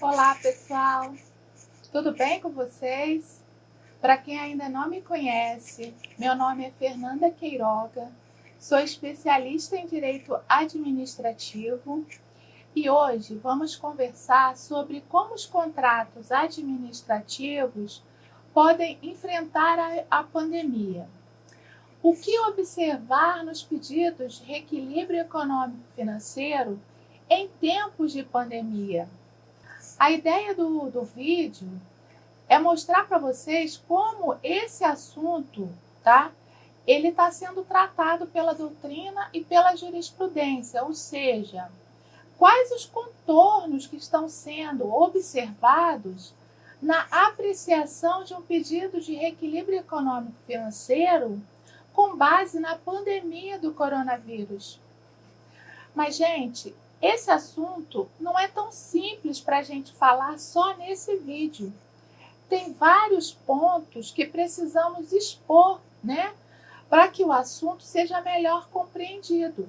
Olá, pessoal! Tudo bem com vocês? Para quem ainda não me conhece, meu nome é Fernanda Queiroga, sou especialista em Direito Administrativo e hoje vamos conversar sobre como os contratos administrativos podem enfrentar a pandemia. O que observar nos pedidos de reequilíbrio econômico-financeiro em tempos de pandemia? A ideia do vídeo é mostrar para vocês como esse assunto, tá? Ele está sendo tratado pela doutrina e pela jurisprudência, ou seja, quais os contornos que estão sendo observados na apreciação de um pedido de reequilíbrio econômico-financeiro com base na pandemia do coronavírus. Mas, gente, esse assunto não é tão simples para a gente falar só nesse vídeo. Tem vários pontos que precisamos expor, né? Para que o assunto seja melhor compreendido.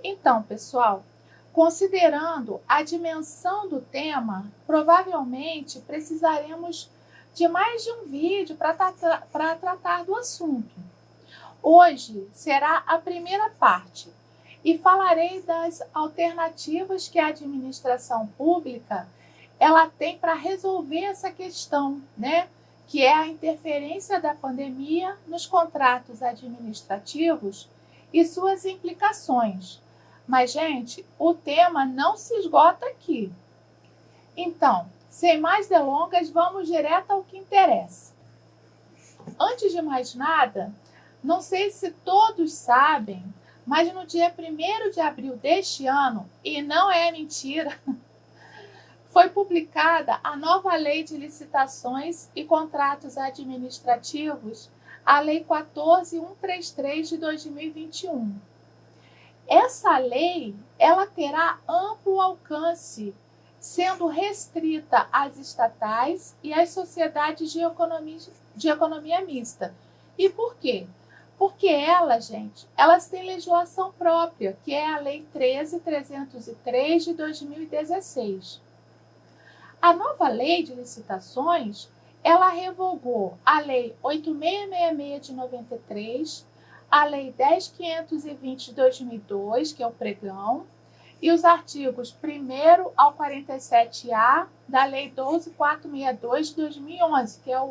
Então, pessoal, considerando a dimensão do tema, provavelmente precisaremos de mais de um vídeo para tratar do assunto. Hoje será a primeira parte e falarei das alternativas que a administração pública ela tem para resolver essa questão, né? Que é a interferência da pandemia nos contratos administrativos e suas implicações. Mas, gente, o tema não se esgota aqui. Então, sem mais delongas, vamos direto ao que interessa. Antes de mais nada, não sei se todos sabem, mas no dia 1º de abril deste ano, e não é mentira, foi publicada a nova Lei de Licitações e Contratos Administrativos, a Lei 14.133 de 2021. Essa lei, ela terá amplo alcance, sendo restrita às estatais e às sociedades de economia mista. E por quê? Porque elas têm legislação própria, que é a Lei 13.303 de 2016. A nova Lei de Licitações, ela revogou a Lei 8.666 de 93, a Lei 10.520 de 2002, que é o pregão, e os artigos 1º ao 47A da Lei 12.462 de 2011, que é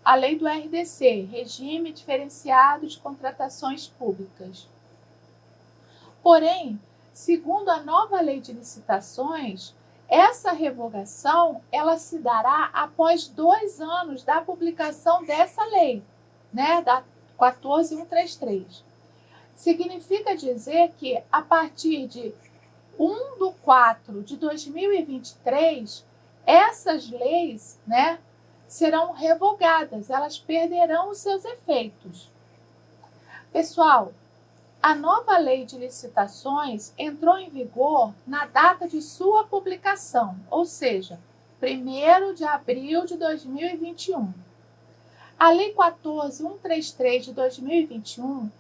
a Lei do RDC, Regime Diferenciado de Contratações Públicas. Porém, segundo a nova Lei de Licitações, essa revogação ela se dará após 2 anos da publicação dessa lei, né, da 14.133. Significa dizer que a partir de 1/4 de 2023, essas leis, né, serão revogadas, elas perderão os seus efeitos. Pessoal, a nova Lei de Licitações entrou em vigor na data de sua publicação, ou seja, 1º de abril de 2021. A Lei 14.133 de 2021,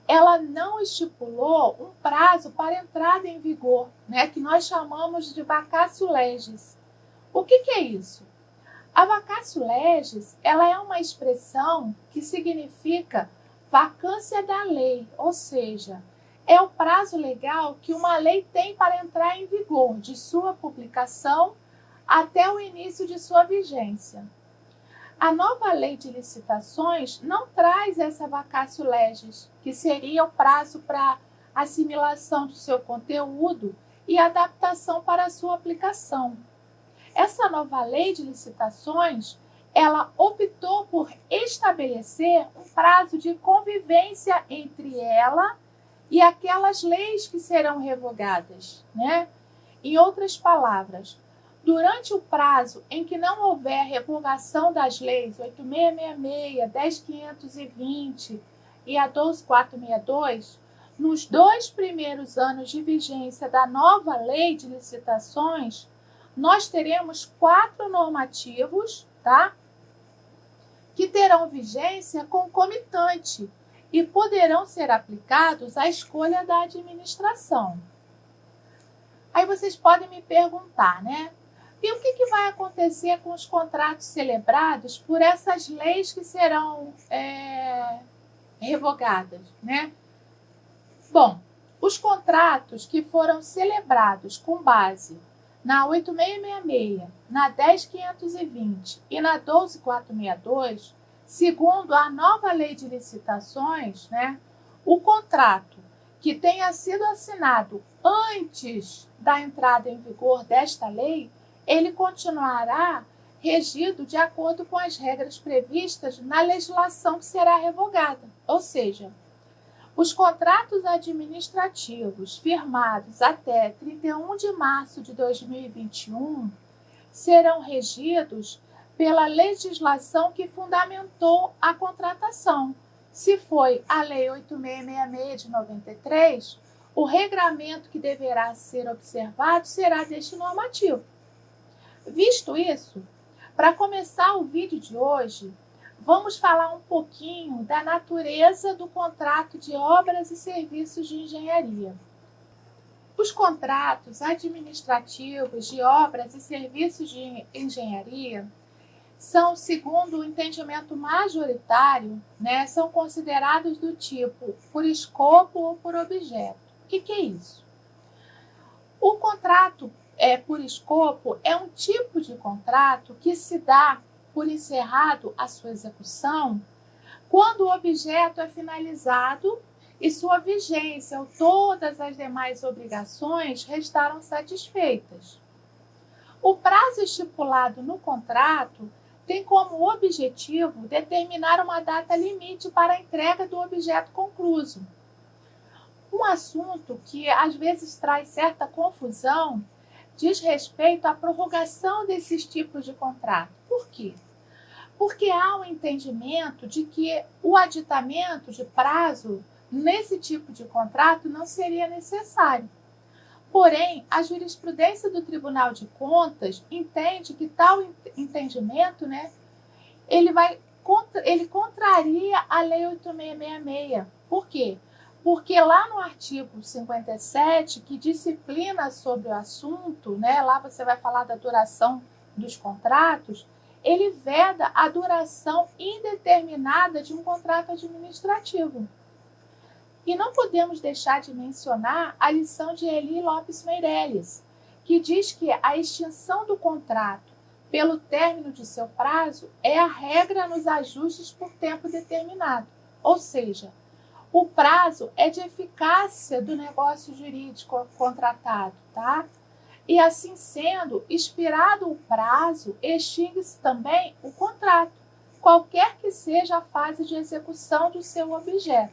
ela não estipulou um prazo para entrada em vigor, né, que nós chamamos de vacatio legis. O que é isso? A vacatio legis, ela é uma expressão que significa vacância da lei, ou seja, é o prazo legal que uma lei tem para entrar em vigor, de sua publicação até o início de sua vigência. A nova Lei de Licitações não traz essa vacatio legis, que seria o prazo para assimilação do seu conteúdo e adaptação para a sua aplicação. Essa nova Lei de Licitações, ela optou por estabelecer um prazo de convivência entre ela e aquelas leis que serão revogadas, né? Em outras palavras, durante o prazo em que não houver revogação das leis 8.666, 10.520 e a 12.462, nos 2 primeiros anos de vigência da nova Lei de Licitações, nós teremos 4 normativos, tá? Que terão vigência concomitante e poderão ser aplicados à escolha da administração. Aí vocês podem me perguntar, né? E o que vai acontecer com os contratos celebrados por essas leis que serão revogadas, né? Bom, os contratos que foram celebrados com base na 8666, na 10520 e na 12462, segundo a nova lei de licitações, né, o contrato que tenha sido assinado antes da entrada em vigor desta lei, ele continuará regido de acordo com as regras previstas na legislação que será revogada. Ou seja, os contratos administrativos firmados até 31 de março de 2021 serão regidos pela legislação que fundamentou a contratação. Se foi a Lei 8666 de 93, o regramento que deverá ser observado será deste normativo. Visto isso, para começar o vídeo de hoje, vamos falar um pouquinho da natureza do contrato de obras e serviços de engenharia. Os contratos administrativos de obras e serviços de engenharia são, segundo o entendimento majoritário, né, são considerados do tipo por escopo ou por objeto. O que é isso? O contrato por escopo é um tipo de contrato que se dá por encerrado a sua execução quando o objeto é finalizado e sua vigência ou todas as demais obrigações restaram satisfeitas. O prazo estipulado no contrato tem como objetivo determinar uma data limite para a entrega do objeto concluso. Um assunto que às vezes traz certa confusão diz respeito à prorrogação desses tipos de contrato. Por quê? Porque há um entendimento de que o aditamento de prazo nesse tipo de contrato não seria necessário. Porém, a jurisprudência do Tribunal de Contas entende que tal entendimento, né, ele contraria a Lei 8666. Por quê? Porque lá no artigo 57, que disciplina sobre o assunto, né, lá você vai falar da duração dos contratos, ele veda a duração indeterminada de um contrato administrativo. E não podemos deixar de mencionar a lição de Eli Lopes Meireles, que diz que a extinção do contrato pelo término de seu prazo é a regra nos ajustes por tempo determinado. Ou seja, o prazo é de eficácia do negócio jurídico contratado, tá? E assim sendo, expirado o prazo, extingue-se também o contrato, qualquer que seja a fase de execução do seu objeto.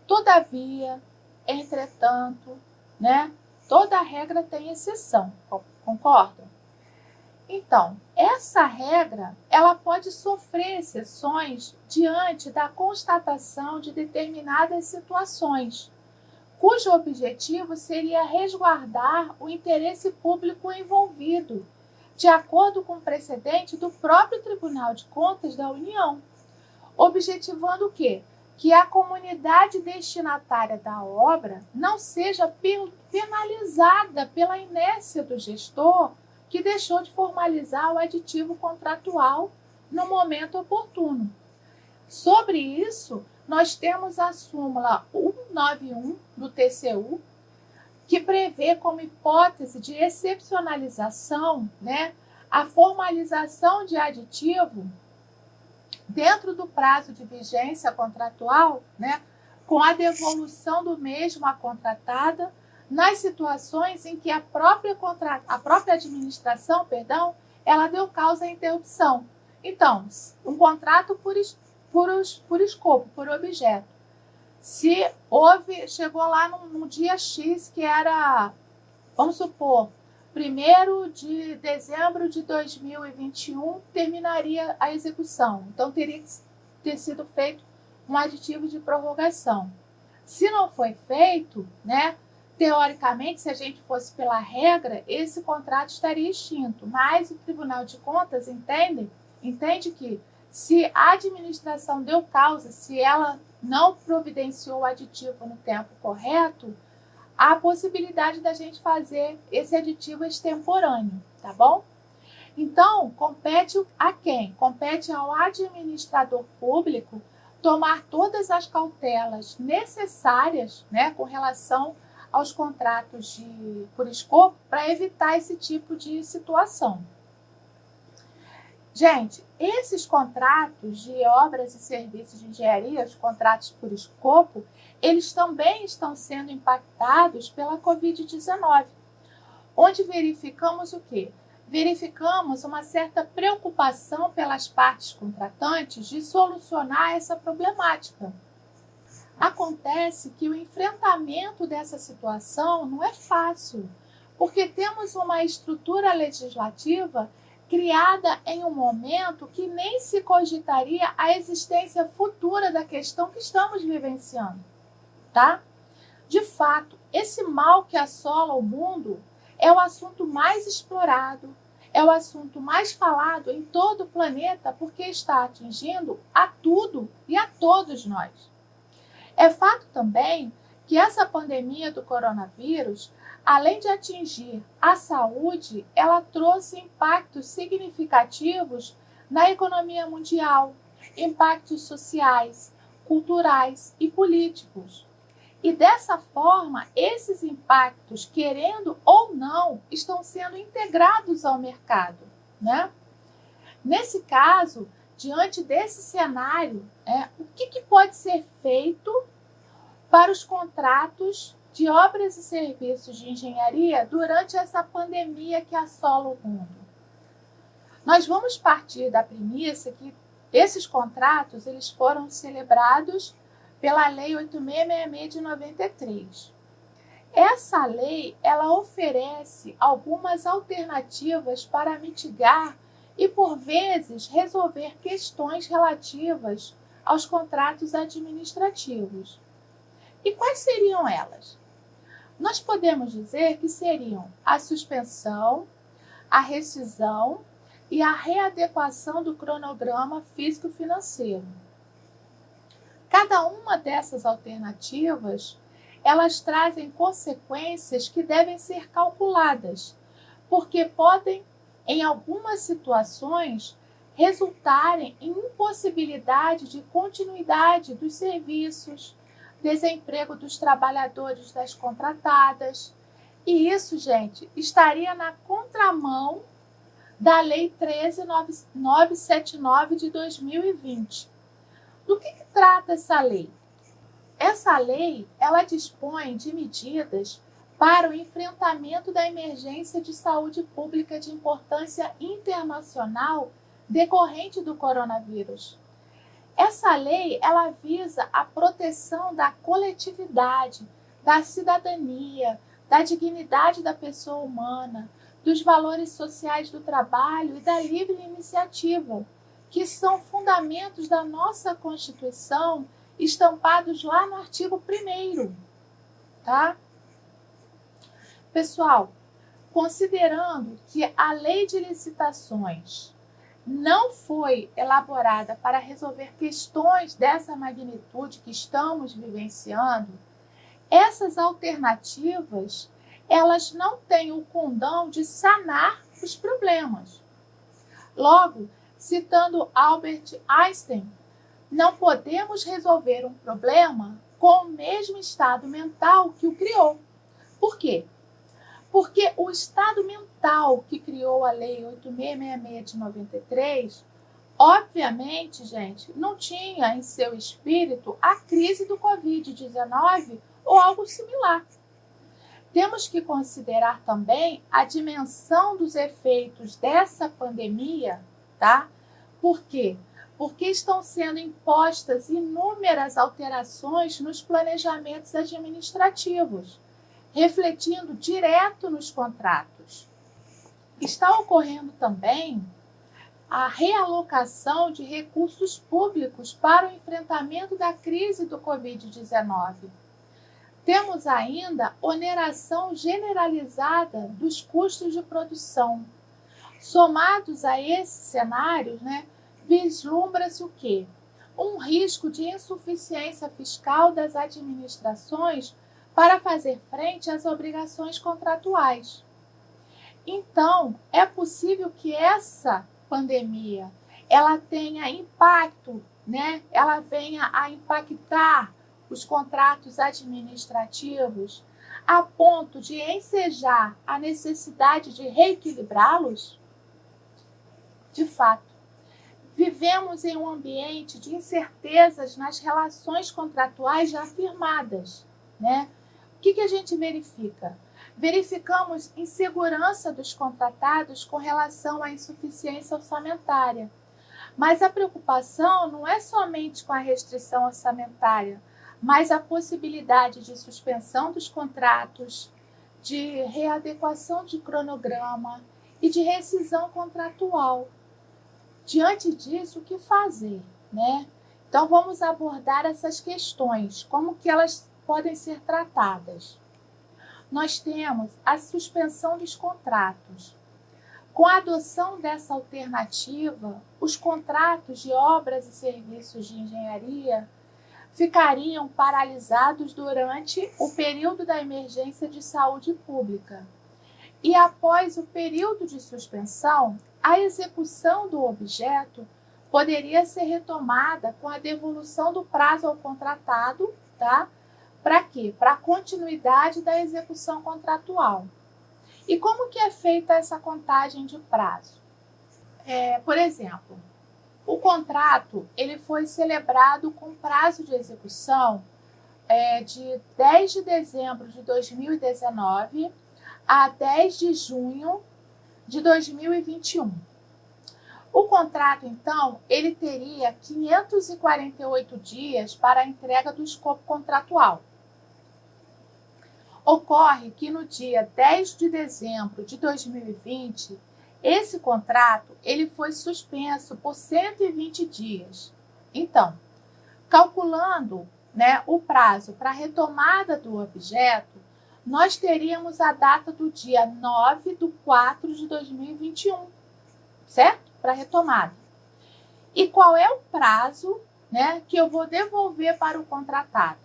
Todavia, entretanto, né, toda regra tem exceção, concordam? Então, essa regra, ela pode sofrer exceções diante da constatação de determinadas situações, cujo objetivo seria resguardar o interesse público envolvido, de acordo com o precedente do próprio Tribunal de Contas da União, objetivando o quê? Que a comunidade destinatária da obra não seja penalizada pela inércia do gestor que deixou de formalizar o aditivo contratual no momento oportuno. Sobre isso, nós temos a súmula 191 do TCU, que prevê como hipótese de excepcionalização, né, a formalização de aditivo dentro do prazo de vigência contratual, né, com a devolução do mesmo à contratada, nas situações em que a própria administração, ela deu causa à interrupção. Então, um contrato por escopo, por objeto. Se chegou lá no dia X, que era, vamos supor, 1º de dezembro de 2021, terminaria a execução. Então, teria que ter sido feito um aditivo de prorrogação. Se não foi feito, né, teoricamente, se a gente fosse pela regra, esse contrato estaria extinto. Mas o Tribunal de Contas entende que se a administração deu causa, se ela não providenciou o aditivo no tempo correto, há a possibilidade da gente fazer esse aditivo extemporâneo, tá bom? Então, compete a quem? Compete ao administrador público tomar todas as cautelas necessárias, né, com relação aos contratos por escopo para evitar esse tipo de situação. Gente, esses contratos de obras e serviços de engenharia, os contratos por escopo, eles também estão sendo impactados pela Covid-19, onde verificamos o quê? Verificamos uma certa preocupação pelas partes contratantes de solucionar essa problemática. Acontece que o enfrentamento dessa situação não é fácil, porque temos uma estrutura legislativa criada em um momento que nem se cogitaria a existência futura da questão que estamos vivenciando, tá? De fato, esse mal que assola o mundo é o assunto mais explorado, é o assunto mais falado em todo o planeta, porque está atingindo a tudo e a todos nós. É fato também que essa pandemia do coronavírus, além de atingir a saúde, ela trouxe impactos significativos na economia mundial, impactos sociais, culturais e políticos. E dessa forma, esses impactos, querendo ou não, estão sendo integrados ao mercado, né? Nesse caso, diante desse cenário, o que pode ser feito para os contratos de obras e serviços de engenharia durante essa pandemia que assola o mundo? Nós vamos partir da premissa que esses contratos eles foram celebrados pela Lei 8666 de 93. Essa lei, ela oferece algumas alternativas para mitigar e, por vezes, resolver questões relativas aos contratos administrativos. E quais seriam elas? Nós podemos dizer que seriam a suspensão, a rescisão e a readequação do cronograma físico-financeiro. Cada uma dessas alternativas, elas trazem consequências que devem ser calculadas, porque podem, em algumas situações, resultarem em impossibilidade de continuidade dos serviços, desemprego dos trabalhadores das contratadas. E isso, gente, estaria na contramão da Lei 13.979 de 2020. Do que trata essa lei? Essa lei, ela dispõe de medidas para o enfrentamento da emergência de saúde pública de importância internacional decorrente do coronavírus. Essa lei, ela visa a proteção da coletividade, da cidadania, da dignidade da pessoa humana, dos valores sociais do trabalho e da livre iniciativa, que são fundamentos da nossa Constituição, estampados lá no artigo 1º, tá? Pessoal, considerando que a lei de licitações não foi elaborada para resolver questões dessa magnitude que estamos vivenciando, essas alternativas, elas não têm o condão de sanar os problemas. Logo, citando Albert Einstein, não podemos resolver um problema com o mesmo estado mental que o criou. Por quê? Porque o estado mental que criou a Lei 8666 de 93, obviamente, gente, não tinha em seu espírito a crise do Covid-19 ou algo similar. Temos que considerar também a dimensão dos efeitos dessa pandemia, tá? Por quê? Porque estão sendo impostas inúmeras alterações nos planejamentos administrativos, refletindo direto nos contratos. Está ocorrendo também a realocação de recursos públicos para o enfrentamento da crise do Covid-19. Temos ainda oneração generalizada dos custos de produção. Somados a esses cenários, vislumbra-se o quê? Um risco de insuficiência fiscal das administrações para fazer frente às obrigações contratuais. Então, é possível que essa pandemia ela tenha impacto, né? Ela venha a impactar os contratos administrativos a ponto de ensejar a necessidade de reequilibrá-los? De fato, vivemos em um ambiente de incertezas nas relações contratuais já firmadas, né? O que a gente verifica? Verificamos insegurança dos contratados com relação à insuficiência orçamentária. Mas a preocupação não é somente com a restrição orçamentária, mas a possibilidade de suspensão dos contratos, de readequação de cronograma e de rescisão contratual. Diante disso, o que fazer, né? Então, vamos abordar essas questões, como que elas podem ser tratadas. Nós temos a suspensão dos contratos. Com a adoção dessa alternativa, os contratos de obras e serviços de engenharia ficariam paralisados durante o período da emergência de saúde pública. E após o período de suspensão, a execução do objeto poderia ser retomada com a devolução do prazo ao contratado, tá? Para quê? Para a continuidade da execução contratual. E como que é feita essa contagem de prazo? Por exemplo, o contrato ele foi celebrado com prazo de execução de 10 de dezembro de 2019 a 10 de junho de 2021. O contrato, então, ele teria 548 dias para a entrega do escopo contratual. Ocorre que no dia 10 de dezembro de 2020, esse contrato ele foi suspenso por 120 dias. Então, calculando, né, o prazo para a retomada do objeto, nós teríamos a data do dia 9/4 de 2021, certo? Para a retomada. E qual é o prazo, né, que eu vou devolver para o contratado?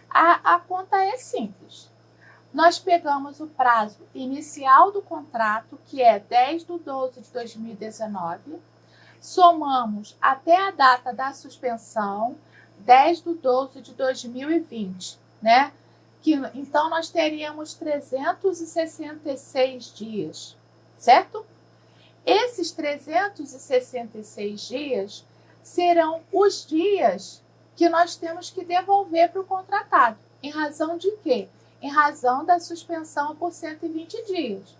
A conta é simples. Nós pegamos o prazo inicial do contrato, que é 10/12 de 2019, somamos até a data da suspensão, 10/12 de 2020, né? Então, nós teríamos 366 dias, certo? Esses 366 dias serão os dias que nós temos que devolver para o contratado. Em razão de quê? Em razão da suspensão por 120 dias.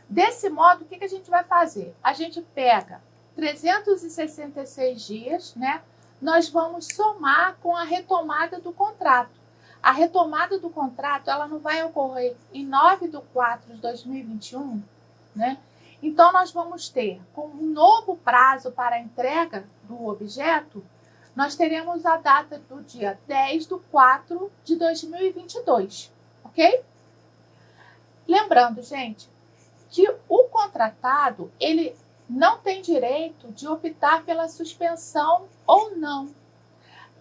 Desse modo, o que a gente vai fazer? A gente pega 366 dias, né? Nós vamos somar com a retomada do contrato. A retomada do contrato, ela não vai ocorrer em 9/4 de 2021, né? Então, nós vamos ter, com um novo prazo para a entrega do objeto, nós teremos a data do dia 10/4 de 2022, ok? Lembrando, gente, que o contratado, ele não tem direito de optar pela suspensão ou não,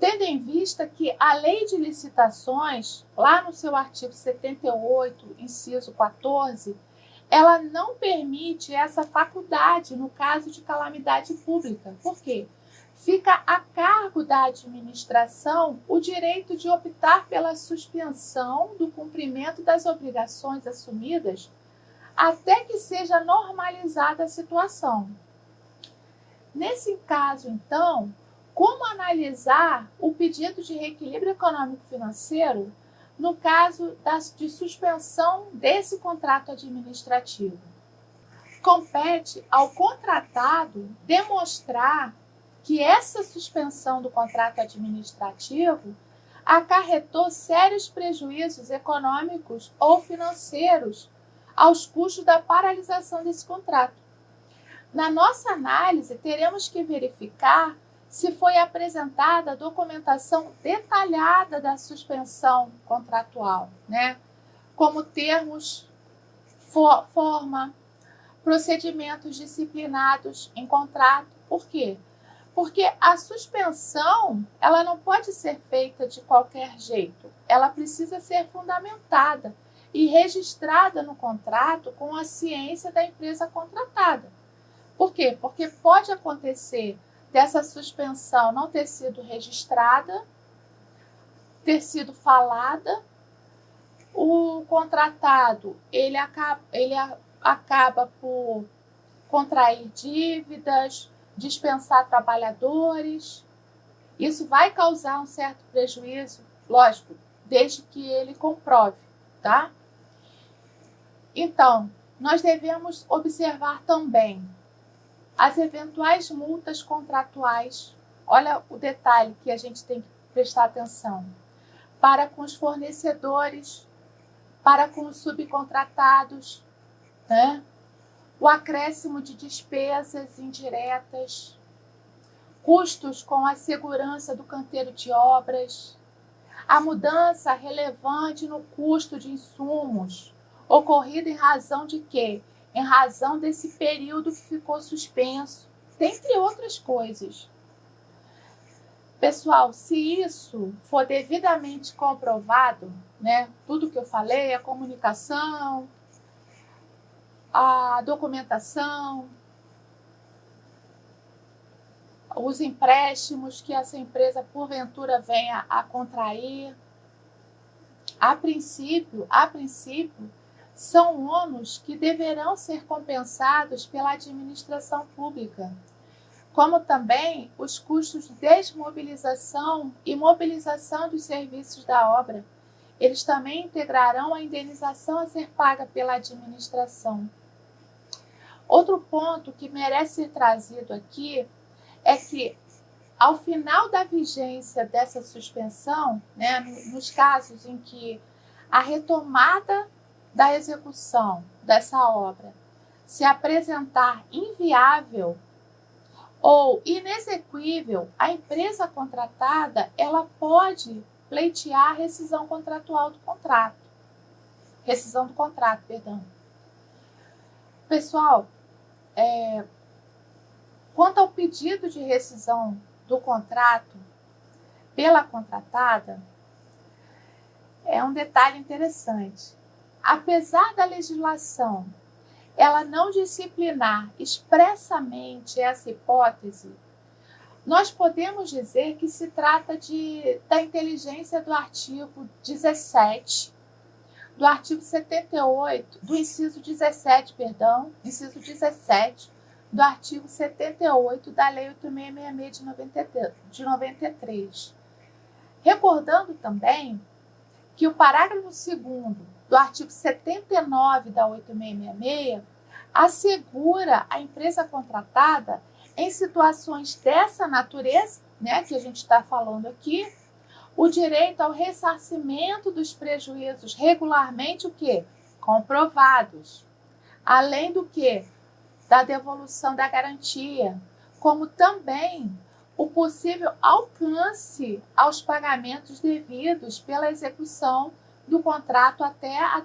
tendo em vista que a Lei de Licitações, lá no seu artigo 78, inciso 14, ela não permite essa faculdade no caso de calamidade pública. Por quê? Fica a cargo da administração o direito de optar pela suspensão do cumprimento das obrigações assumidas até que seja normalizada a situação. Nesse caso, então, como analisar o pedido de reequilíbrio econômico-financeiro no caso de suspensão desse contrato administrativo? Compete ao contratado demonstrar que essa suspensão do contrato administrativo acarretou sérios prejuízos econômicos ou financeiros aos custos da paralisação desse contrato. Na nossa análise, teremos que verificar se foi apresentada a documentação detalhada da suspensão contratual, né? Como termos, forma, procedimentos disciplinados em contrato. Por quê? Porque a suspensão, ela não pode ser feita de qualquer jeito. Ela precisa ser fundamentada e registrada no contrato com a ciência da empresa contratada. Por quê? Porque pode acontecer dessa suspensão não ter sido registrada, ter sido falada, o contratado ele acaba por contrair dívidas, dispensar trabalhadores. Isso vai causar um certo prejuízo, lógico, desde que ele comprove, tá? Então, nós devemos observar também as eventuais multas contratuais. Olha o detalhe que a gente tem que prestar atenção. Para com os fornecedores, para com os subcontratados, né? O acréscimo de despesas indiretas, custos com a segurança do canteiro de obras, a mudança relevante no custo de insumos, ocorrida em razão de quê? Em razão desse período que ficou suspenso, dentre outras coisas. Pessoal, se isso for devidamente comprovado, né, tudo que eu falei, a comunicação, a documentação, os empréstimos que essa empresa porventura venha a contrair, a princípio, são ônus que deverão ser compensados pela administração pública, como também os custos de desmobilização e mobilização dos serviços da obra. Eles também integrarão a indenização a ser paga pela administração. Outro ponto que merece ser trazido aqui é que, ao final da vigência dessa suspensão, né, nos casos em que a retomada da execução dessa obra se apresentar inviável ou inexequível, a empresa contratada ela pode pleitear a rescisão contratual do contrato. Rescisão do contrato, perdão. Pessoal, quanto ao pedido de rescisão do contrato pela contratada, é um detalhe interessante. Apesar da legislação ela não disciplinar expressamente essa hipótese, nós podemos dizer que se trata da inteligência do artigo 17, do artigo 78, do inciso 17, inciso 17, do artigo 78 da Lei 8666 de 93. Recordando também que o parágrafo 2º do artigo 79 da 8666 assegura à empresa contratada, em situações dessa natureza, né, que a gente está falando aqui, o direito ao ressarcimento dos prejuízos regularmente o quê? Comprovados. Além do quê? Da devolução da garantia, como também o possível alcance aos pagamentos devidos pela execução do contrato até a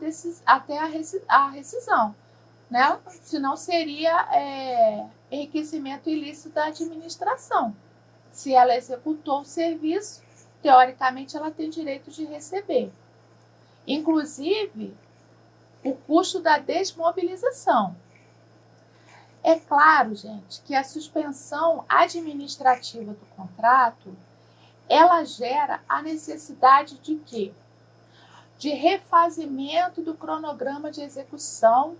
rescisão, né? Senão seria enriquecimento ilícito da administração. Se ela executou o serviço, teoricamente ela tem direito de receber. Inclusive, o custo da desmobilização. É claro, gente, que a suspensão administrativa do contrato, ela gera a necessidade de quê? De refazimento do cronograma de execução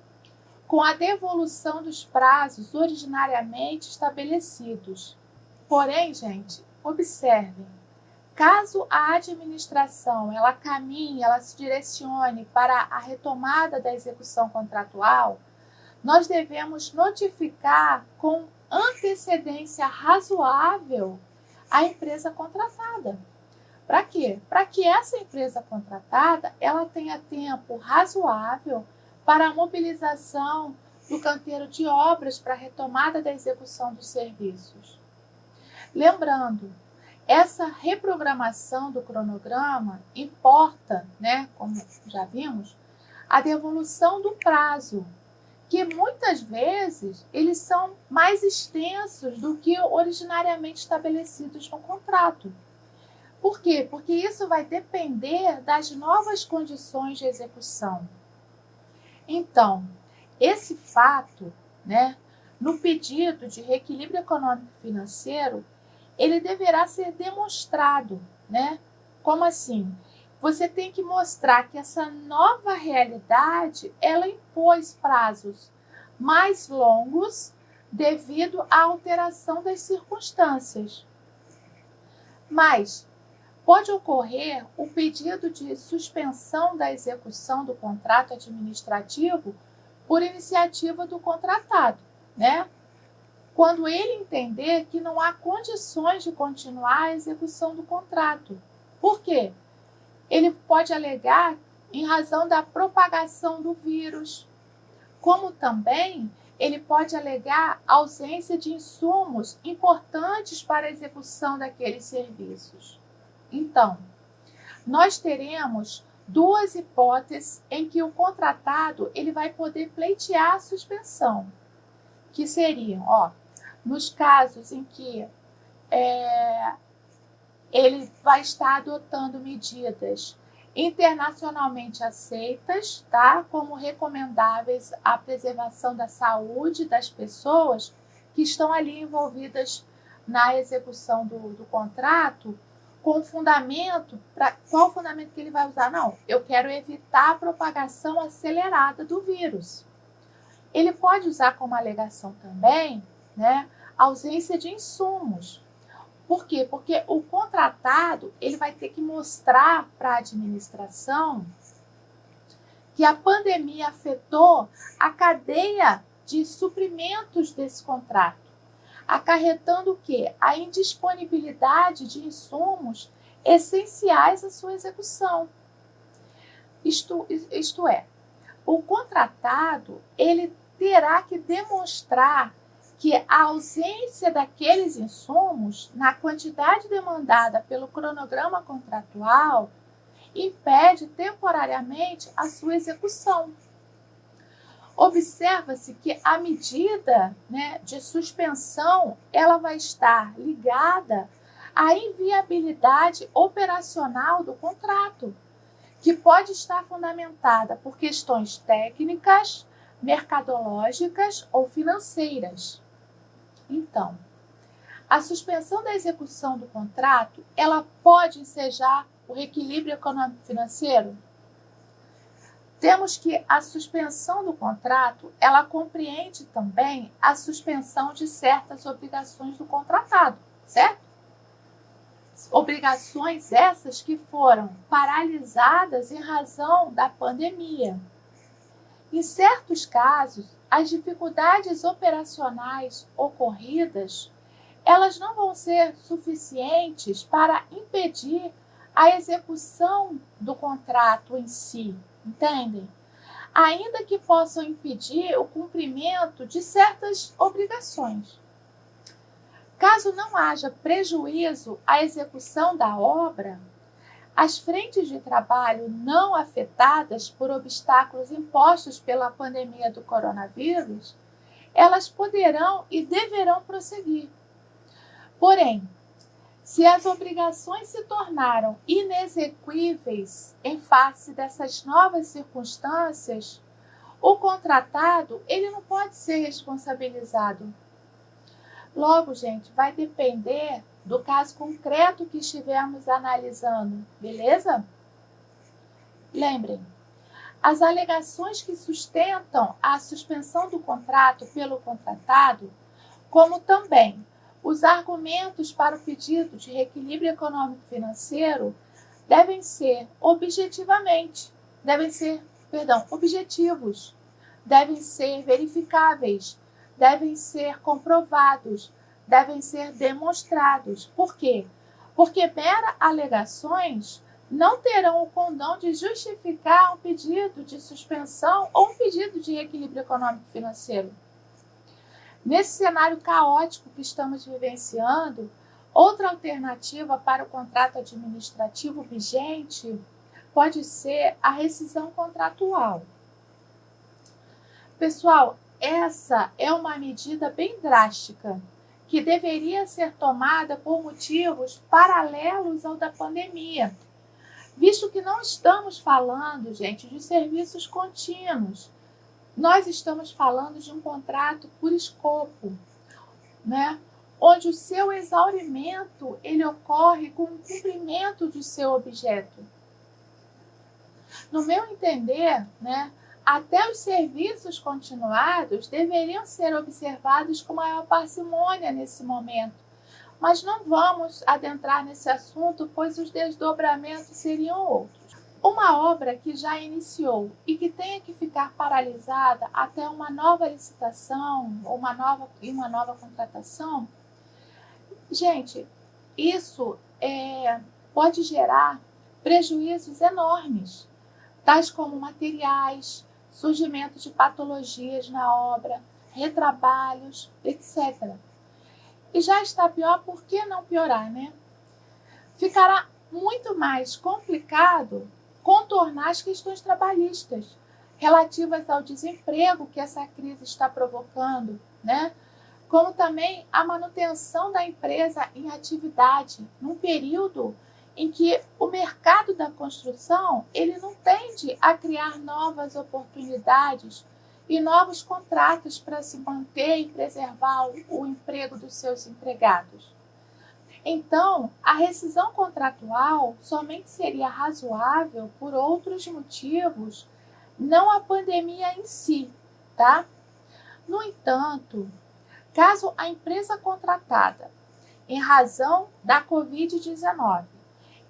com a devolução dos prazos originariamente estabelecidos. Porém, gente, observem, caso a administração ela caminhe, ela se direcione para a retomada da execução contratual, nós devemos notificar com antecedência razoável a empresa contratada. Para quê? Para que essa empresa contratada ela tenha tempo razoável para a mobilização do canteiro de obras para a retomada da execução dos serviços. Lembrando, essa reprogramação do cronograma importa, né, como já vimos, a devolução do prazo, que muitas vezes eles são mais extensos do que originariamente estabelecidos no contrato. Por quê? Porque isso vai depender das novas condições de execução. Então, esse fato, né, no pedido de reequilíbrio econômico e financeiro, ele deverá ser demonstrado, né? Como assim? Você tem que mostrar que essa nova realidade, ela impôs prazos mais longos devido à alteração das circunstâncias. Mas pode ocorrer o pedido de suspensão da execução do contrato administrativo por iniciativa do contratado, né? Quando ele entender que não há condições de continuar a execução do contrato. Por quê? Ele pode alegar em razão da propagação do vírus, como também ele pode alegar ausência de insumos importantes para a execução daqueles serviços. Então, nós teremos duas hipóteses em que o contratado ele vai poder pleitear a suspensão, que seriam, nos casos em que ele vai estar adotando medidas internacionalmente aceitas, tá? Como recomendáveis à preservação da saúde das pessoas que estão ali envolvidas na execução do contrato, com fundamento, qual o fundamento que ele vai usar? Não, eu quero evitar a propagação acelerada do vírus. Ele pode usar como alegação também, né, ausência de insumos. Por quê? Porque o contratado ele vai ter que mostrar para a administração que a pandemia afetou a cadeia de suprimentos desse contrato, acarretando o quê? A indisponibilidade de insumos essenciais à sua execução. Isto é, o contratado ele terá que demonstrar que a ausência daqueles insumos, na quantidade demandada pelo cronograma contratual, impede temporariamente a sua execução. Observa-se que a medida, né, de suspensão ela vai estar ligada à inviabilidade operacional do contrato, que pode estar fundamentada por questões técnicas, mercadológicas ou financeiras. Então, a suspensão da execução do contrato, ela pode ensejar o reequilíbrio econômico-financeiro? Temos que a suspensão do contrato, ela compreende também a suspensão de certas obrigações do contratado, certo? Obrigações essas que foram paralisadas em razão da pandemia. Em certos casos, as dificuldades operacionais ocorridas, elas não vão ser suficientes para impedir a execução do contrato em si, entendem? Ainda que possam impedir o cumprimento de certas obrigações. Caso não haja prejuízo à execução da obra, as frentes de trabalho não afetadas por obstáculos impostos pela pandemia do coronavírus, elas poderão e deverão prosseguir. Porém, se as obrigações se tornaram inexequíveis em face dessas novas circunstâncias, o contratado ele não pode ser responsabilizado. Logo, gente, vai depender do caso concreto que estivermos analisando, beleza? Lembrem, as alegações que sustentam a suspensão do contrato pelo contratado, como também os argumentos para o pedido de reequilíbrio econômico-financeiro devem ser objetivos, devem ser verificáveis, devem ser comprovados, devem ser demonstrados. Por quê? Porque meras alegações não terão o condão de justificar um pedido de suspensão ou um pedido de reequilíbrio econômico-financeiro. Nesse cenário caótico que estamos vivenciando, outra alternativa para o contrato administrativo vigente pode ser a rescisão contratual. Pessoal, essa é uma medida bem drástica, que deveria ser tomada por motivos paralelos ao da pandemia, visto que não estamos falando, gente, de serviços contínuos. Nós estamos falando de um contrato por escopo, né? Onde o seu exaurimento ele ocorre com o cumprimento de seu objeto. No meu entender, né, até os serviços continuados deveriam ser observados com maior parcimônia nesse momento. Mas não vamos adentrar nesse assunto, pois os desdobramentos seriam outros. Uma obra que já iniciou e que tenha que ficar paralisada até uma nova licitação ou uma nova contratação, gente, isso pode gerar prejuízos enormes, tais como materiais, surgimento de patologias na obra, retrabalhos, etc. E já está pior, por que não piorar, né? Ficará muito mais complicado contornar as questões trabalhistas relativas ao desemprego que essa crise está provocando, né? Como também a manutenção da empresa em atividade num período em que o mercado da construção ele não tende a criar novas oportunidades e novos contratos para se manter e preservar o emprego dos seus empregados. Então, a rescisão contratual somente seria razoável por outros motivos, não a pandemia em si, tá? No entanto, caso a empresa contratada, em razão da Covid-19,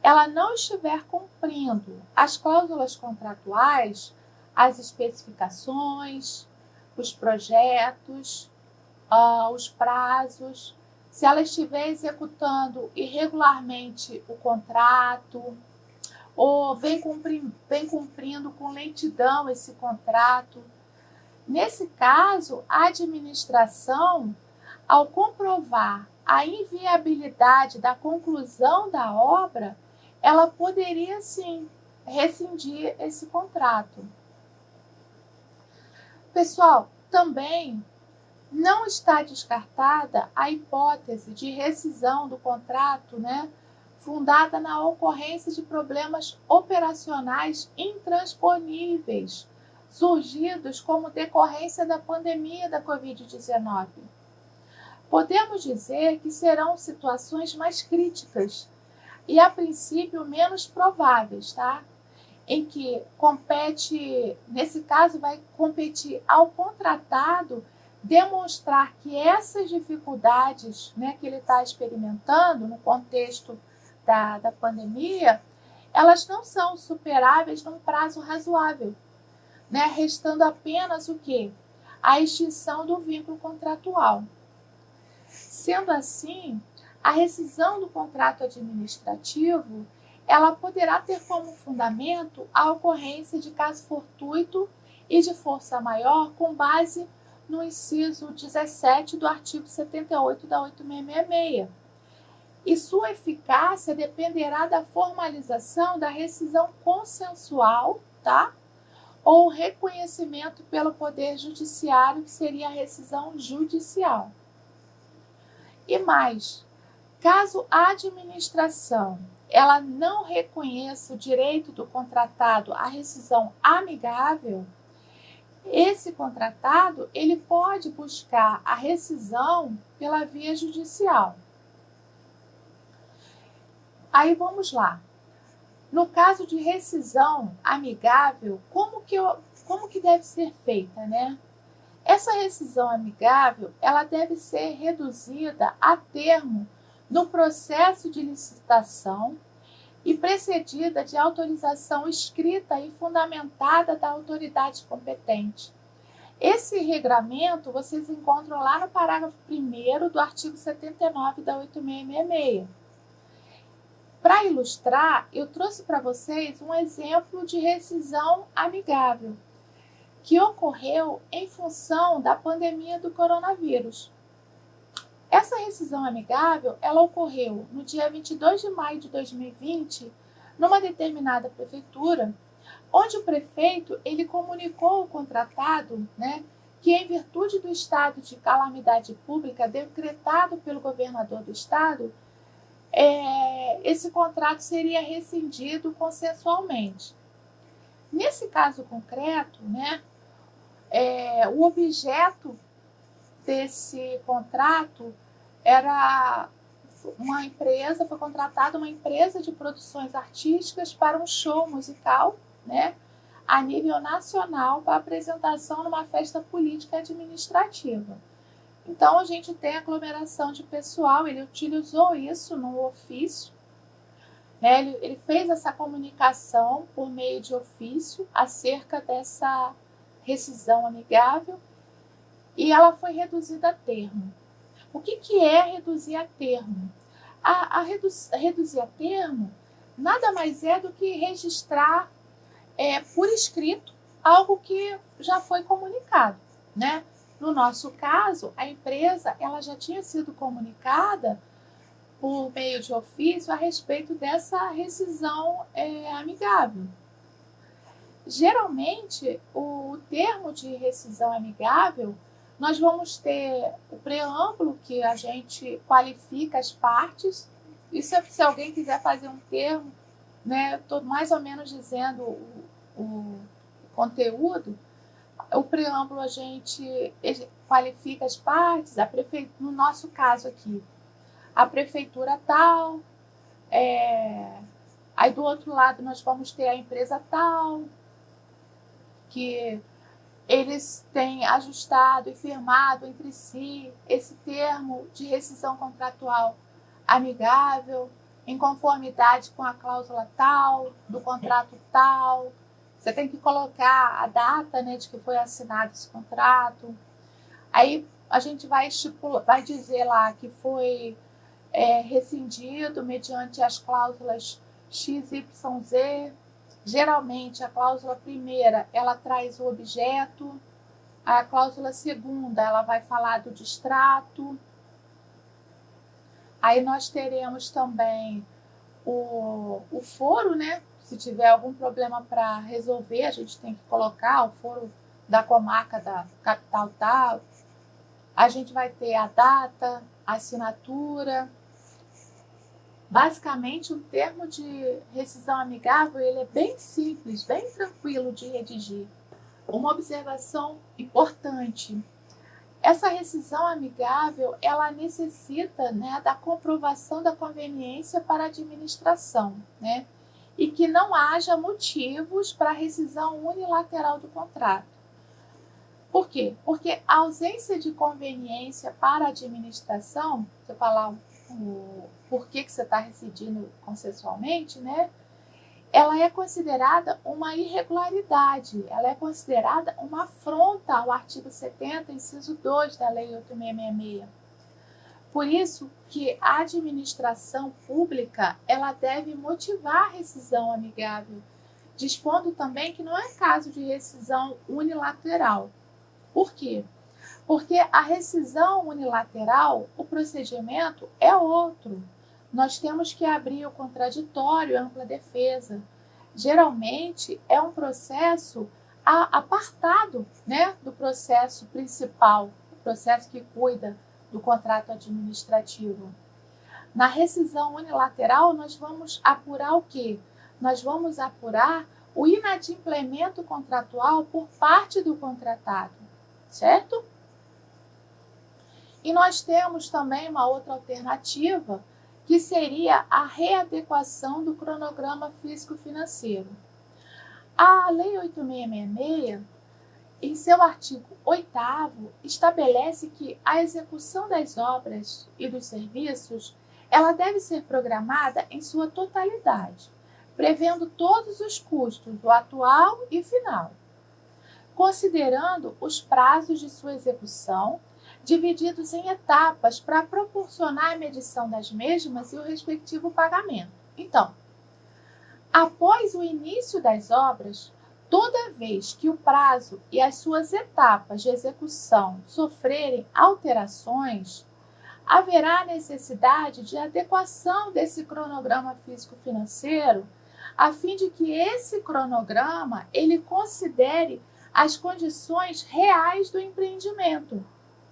ela não estiver cumprindo as cláusulas contratuais, as especificações, os projetos, os prazos, se ela estiver executando irregularmente o contrato, ou vem cumprindo com lentidão esse contrato, nesse caso, a administração, ao comprovar a inviabilidade da conclusão da obra, ela poderia sim rescindir esse contrato. Pessoal, também não está descartada a hipótese de rescisão do contrato, né, fundada na ocorrência de problemas operacionais intransponíveis, surgidos como decorrência da pandemia da Covid-19. Podemos dizer que serão situações mais críticas e, a princípio, menos prováveis, tá? Em que nesse caso, vai competir ao contratado demonstrar que essas dificuldades, né, que ele está experimentando no contexto da pandemia, elas não são superáveis num prazo razoável, né, restando apenas o quê? A extinção do vínculo contratual. Sendo assim, a rescisão do contrato administrativo, ela poderá ter como fundamento a ocorrência de caso fortuito e de força maior com base no inciso 17 do artigo 78 da 8666. E sua eficácia dependerá da formalização da rescisão consensual, tá? Ou reconhecimento pelo Poder Judiciário, que seria a rescisão judicial. E mais, caso a administração ela não reconheça o direito do contratado à rescisão amigável, esse contratado ele pode buscar a rescisão pela via judicial. Aí vamos lá. No caso de rescisão amigável, como que deve ser feita, né? Essa rescisão amigável, ela deve ser reduzida a termo no processo de licitação e precedida de autorização escrita e fundamentada da autoridade competente. Esse regramento vocês encontram lá no parágrafo 1º do artigo 79 da 8666. Para ilustrar, eu trouxe para vocês um exemplo de rescisão amigável, que ocorreu em função da pandemia do coronavírus. Essa rescisão amigável, ela ocorreu no dia 22 de maio de 2020, numa determinada prefeitura, onde o prefeito ele comunicou ao contratado, né, que, em virtude do estado de calamidade pública decretado pelo governador do estado, esse contrato seria rescindido consensualmente. Nesse caso concreto, né, o objeto desse contrato era uma empresa, foi contratada uma empresa de produções artísticas para um show musical, né, a nível nacional, para apresentação numa festa política e administrativa. Então, a gente tem aglomeração de pessoal, ele utilizou isso no ofício, né, ele fez essa comunicação por meio de ofício acerca dessa rescisão amigável e ela foi reduzida a termo. O que é reduzir a termo? Reduzir a termo nada mais é do que registrar por escrito algo que já foi comunicado, né? No nosso caso, a empresa ela já tinha sido comunicada por meio de ofício a respeito dessa rescisão amigável. Geralmente, o termo de rescisão amigável, nós vamos ter o preâmbulo que a gente qualifica as partes. Isso se alguém quiser fazer um termo, né, estou mais ou menos dizendo o conteúdo. O preâmbulo a gente qualifica as partes, no nosso caso aqui, a prefeitura tal, aí do outro lado nós vamos ter a empresa tal, que eles têm ajustado e firmado entre si esse termo de rescisão contratual amigável, em conformidade com a cláusula tal, do contrato tal. Você tem que colocar a data, né, de que foi assinado esse contrato. Aí a gente vai dizer lá que foi rescindido mediante as cláusulas XYZ. Geralmente, a cláusula primeira, ela traz o objeto. A cláusula segunda, ela vai falar do distrato. Aí nós teremos também o foro, né? Se tiver algum problema para resolver, a gente tem que colocar o foro da comarca da capital tal. A gente vai ter a data, a assinatura. Basicamente, o termo de rescisão amigável ele é bem simples, bem tranquilo de redigir. Uma observação importante: essa rescisão amigável ela necessita, né, da comprovação da conveniência para a administração, né, e que não haja motivos para a rescisão unilateral do contrato. Por quê? Porque a ausência de conveniência para a administração, se eu falar por que você está rescindindo consensualmente, né? Ela é considerada uma irregularidade, ela é considerada uma afronta ao artigo 70, inciso 2 da Lei 8.666. Por isso que a administração pública ela deve motivar a rescisão amigável, dispondo também que não é caso de rescisão unilateral. Por quê? Porque a rescisão unilateral, o procedimento é outro. Nós temos que abrir o contraditório, ampla defesa. Geralmente é um processo apartado, né, do processo principal, o processo que cuida do contrato administrativo. Na rescisão unilateral, nós vamos apurar o quê? Nós vamos apurar o inadimplemento contratual por parte do contratado, certo? E nós temos também uma outra alternativa, que seria a readequação do cronograma físico-financeiro. A Lei 8.666, em seu artigo 8º, estabelece que a execução das obras e dos serviços ela deve ser programada em sua totalidade, prevendo todos os custos, do atual e final, considerando os prazos de sua execução, divididos em etapas para proporcionar a medição das mesmas e o respectivo pagamento. Então, após o início das obras, toda vez que o prazo e as suas etapas de execução sofrerem alterações, haverá necessidade de adequação desse cronograma físico-financeiro, a fim de que esse cronograma ele considere as condições reais do empreendimento,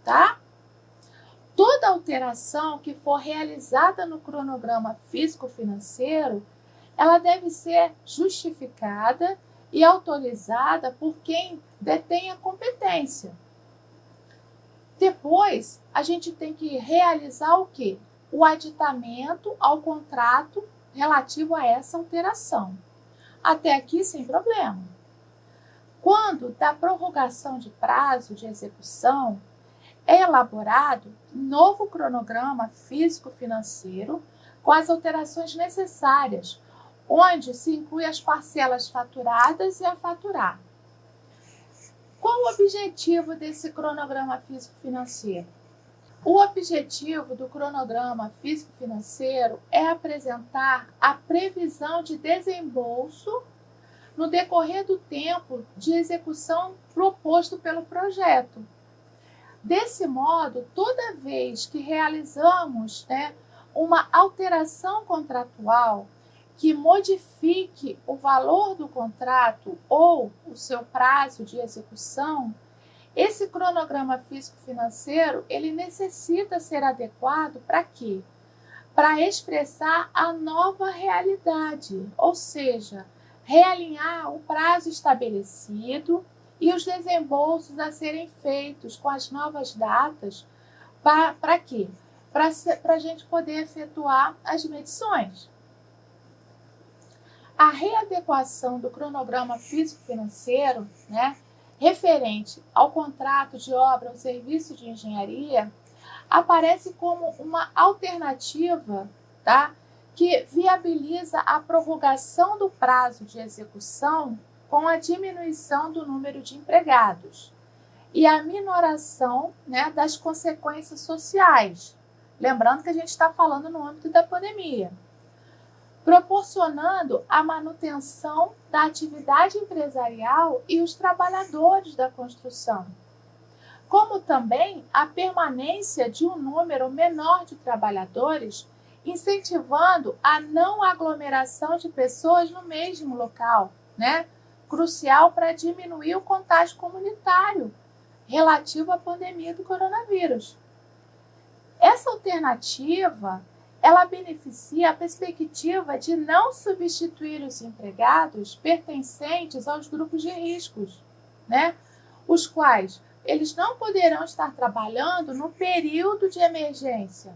tá? Toda alteração que for realizada no cronograma físico-financeiro, ela deve ser justificada e autorizada por quem detém a competência. Depois, a gente tem que realizar o quê? O aditamento ao contrato relativo a essa alteração. Até aqui, sem problema. Quando da prorrogação de prazo de execução, é elaborado novo cronograma físico-financeiro com as alterações necessárias, onde se inclui as parcelas faturadas e a faturar. Qual o objetivo desse cronograma físico-financeiro? O objetivo do cronograma físico-financeiro é apresentar a previsão de desembolso no decorrer do tempo de execução proposto pelo projeto. Desse modo, toda vez que realizamos uma alteração contratual que modifique o valor do contrato ou o seu prazo de execução, esse cronograma físico-financeiro ele necessita ser adequado para quê? Para expressar a nova realidade, ou seja, realinhar o prazo estabelecido e os desembolsos a serem feitos com as novas datas, para quê? Para a gente poder efetuar as medições. A readequação do cronograma físico-financeiro, referente ao contrato de obra ou serviço de engenharia, aparece como uma alternativa, que viabiliza a prorrogação do prazo de execução com a diminuição do número de empregados e a minoração das consequências sociais. Lembrando que a gente está falando no âmbito da pandemia. Proporcionando a manutenção da atividade empresarial e os trabalhadores da construção, como também a permanência de um número menor de trabalhadores, incentivando a não aglomeração de pessoas no mesmo local, crucial para diminuir o contágio comunitário relativo à pandemia do coronavírus. Essa alternativa ela beneficia a perspectiva de não substituir os empregados pertencentes aos grupos de riscos, os quais eles não poderão estar trabalhando no período de emergência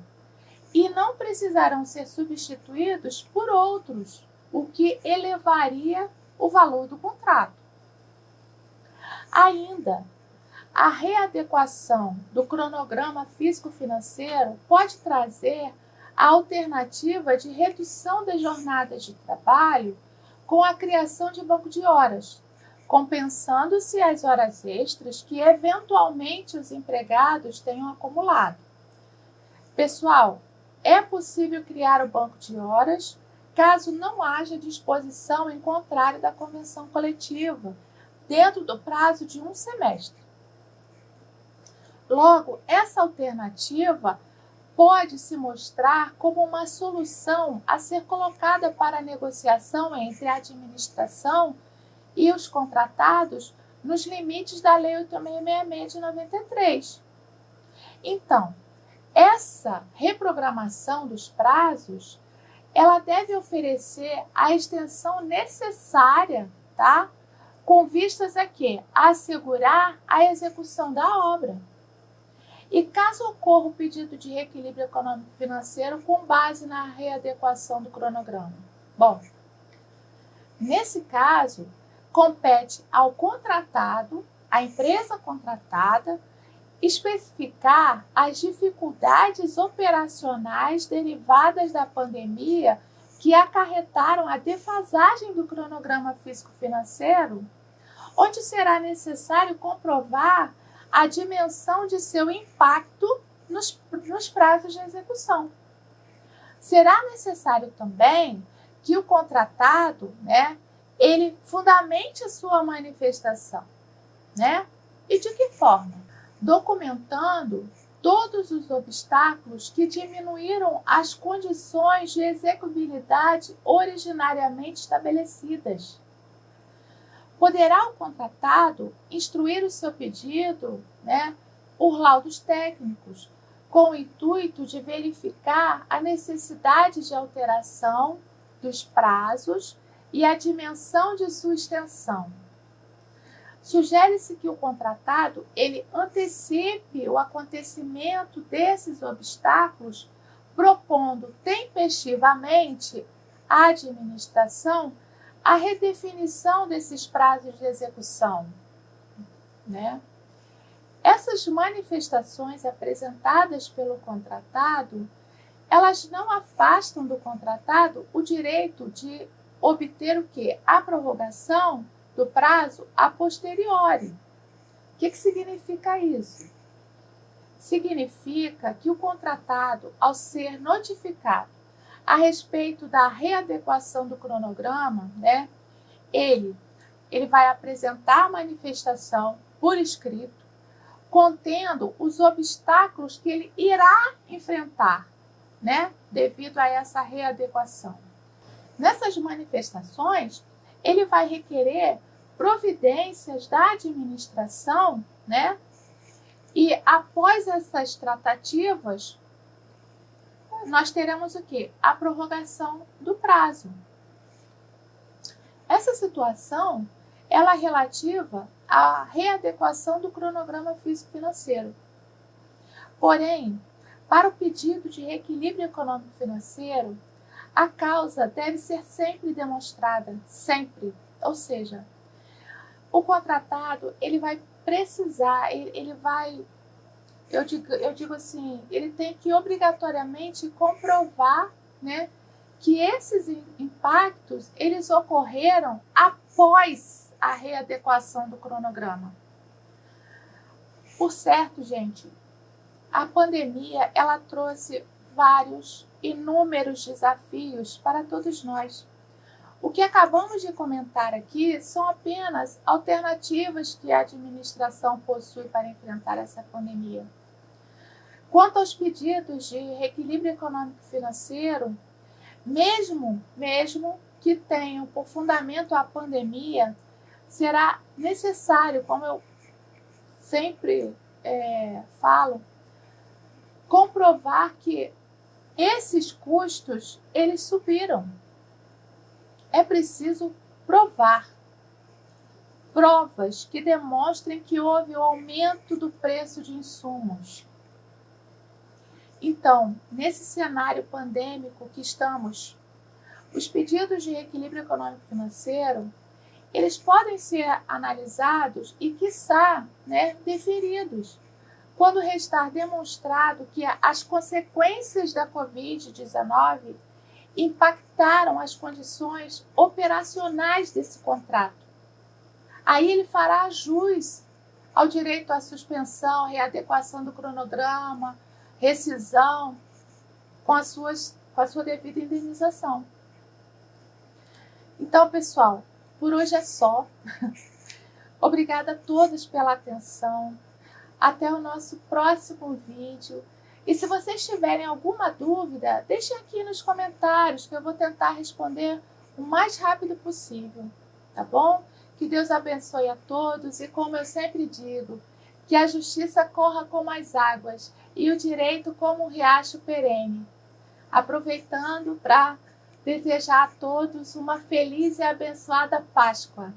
e não precisarão ser substituídos por outros, o que elevaria o valor do contrato. Ainda, a readequação do cronograma físico-financeiro pode trazer a alternativa de redução das jornadas de trabalho com a criação de banco de horas, compensando-se as horas extras que eventualmente os empregados tenham acumulado. Pessoal, é possível criar o banco de horas caso não haja disposição em contrário da convenção coletiva, dentro do prazo de um semestre. Logo, essa alternativa pode se mostrar como uma solução a ser colocada para a negociação entre a administração e os contratados nos limites da Lei 8.666 de 93. Então, essa reprogramação dos prazos, ela deve oferecer a extensão necessária, com vistas a quê? A assegurar a execução da obra. E caso ocorra o pedido de reequilíbrio econômico-financeiro com base na readequação do cronograma? Bom, nesse caso, compete ao contratado, à empresa contratada, especificar as dificuldades operacionais derivadas da pandemia que acarretaram a defasagem do cronograma físico-financeiro, onde será necessário comprovar a dimensão de seu impacto nos prazos de execução. Será necessário também que o contratado, ele fundamente a sua manifestação, E de que forma? Documentando todos os obstáculos que diminuíram as condições de execuibilidade originariamente estabelecidas. poderá o contratado instruir o seu pedido, né, por laudos técnicos, com o intuito de verificar a necessidade de alteração dos prazos e a dimensão de sua extensão. Sugere-se que o contratado ele antecipe o acontecimento desses obstáculos, propondo tempestivamente à administração a redefinição desses prazos de execução, né? Essas manifestações apresentadas pelo contratado, elas não afastam do contratado o direito de obter o quê? A prorrogação do prazo a posteriori. O que significa isso? Significa que o contratado, ao ser notificado a respeito da readequação do cronograma, né, ele vai apresentar a manifestação por escrito, contendo os obstáculos que ele irá enfrentar, né, devido a essa readequação. Nessas manifestações, ele vai requerer providências da administração, né, e após essas tratativas, nós teremos o quê? A prorrogação do prazo. Essa situação, ela é relativa à readequação do cronograma físico-financeiro. Porém, para o pedido de reequilíbrio econômico-financeiro, a causa deve ser sempre demonstrada, sempre. Ou seja, o contratado, ele vai precisar, ele vai, eu digo assim, ele tem que obrigatoriamente comprovar, né, que esses impactos, eles ocorreram após a readequação do cronograma. Por certo, gente, a pandemia, ela trouxe inúmeros desafios para todos nós. O que acabamos de comentar aqui são apenas alternativas que a administração possui para enfrentar essa pandemia. Quanto aos pedidos de reequilíbrio econômico-financeiro, mesmo que tenham por fundamento a pandemia, será necessário, como eu sempre falo, comprovar que esses custos, eles subiram. É preciso provar provas que demonstrem que houve o aumento do preço de insumos. Então, nesse cenário pandêmico que estamos, os pedidos de reequilíbrio econômico-financeiro, eles podem ser analisados e, quiçá, né, deferidos, quando restar demonstrado que as consequências da Covid-19 impactaram as condições operacionais desse contrato. Aí ele fará jus ao direito à suspensão, readequação do cronograma, rescisão, com a sua devida indenização. Então, pessoal, por hoje é só. Obrigada a todos pela atenção. Até o nosso próximo vídeo. E se vocês tiverem alguma dúvida, deixem aqui nos comentários que eu vou tentar responder o mais rápido possível, tá bom? Que Deus abençoe a todos e, como eu sempre digo, que a justiça corra como as águas e o direito como um riacho perene. Aproveitando para desejar a todos uma feliz e abençoada Páscoa.